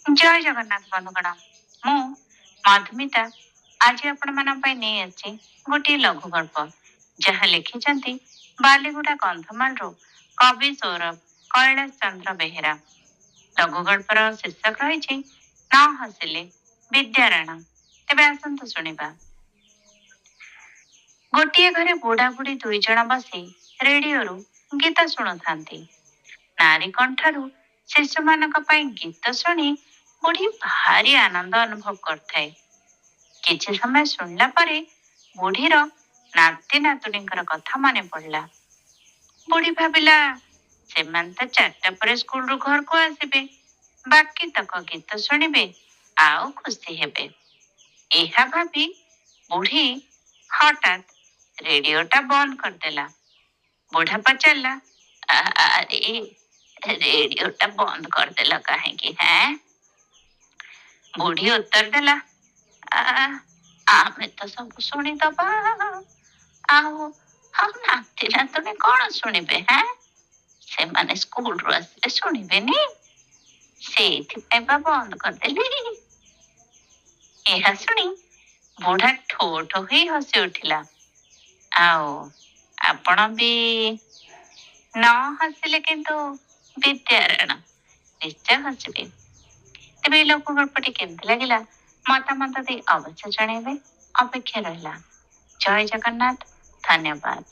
जय जगन्नाथ बंधुगण मु मधुमिता आज आपण नहीं अच्छी गोटे लघु गल्प जहाँ लिखिं बालीगुड़ा कंधमाल कवि सौरभ कैलाश चंद्र बेहेरा। लघु गल्पर शीर्षक रही न हसिले विद्यारायण। तेबे आसंतु शुणिबा। गोटे घरे बुढ़ा बुढ़ी दुई जन बसी रेडियो गीत शुणु था। नारी कंठारू शिशु मानक गीत शुणी बुढ़ी भारी आनंद अनुभव करथाए। किछि समय सुनला परे बुढ़ीर नाती नातुणींकर कथा माने पड़ला। बुढ़ी भाविला सेमान तो 4टा पर स्कूल रू घर को आसिबे, बाकी तक गीत शुणिबे आउ खुशी हेबे। एहा भाभी बुढ़ी हठात रेडियोटा बंद करदेला। बुढ़ा पचारला, अरे रेडियोटा बंद करदेला काहेकि है? बुढ़ी उत्तर देला, आमे तो सब शुणीदबा आउ नाती नातुणी कौन शुणिबे हैं? से माने स्कूल रू आसिले शुणिबेनी, सेइथिपाई बा बंद करदेली। एहा शुणी बुढ़ा ठो ठो ही हसी उठिला। आओ आपण भी न हसिले किंतु विद्यारायण निश्चय हसबे। तेबे लघु गल्पटी केमती लगिला मतामत दे अवश्य जणेबे। अपेक्षा रहिला। जय जगन्नाथ। धन्यवाद।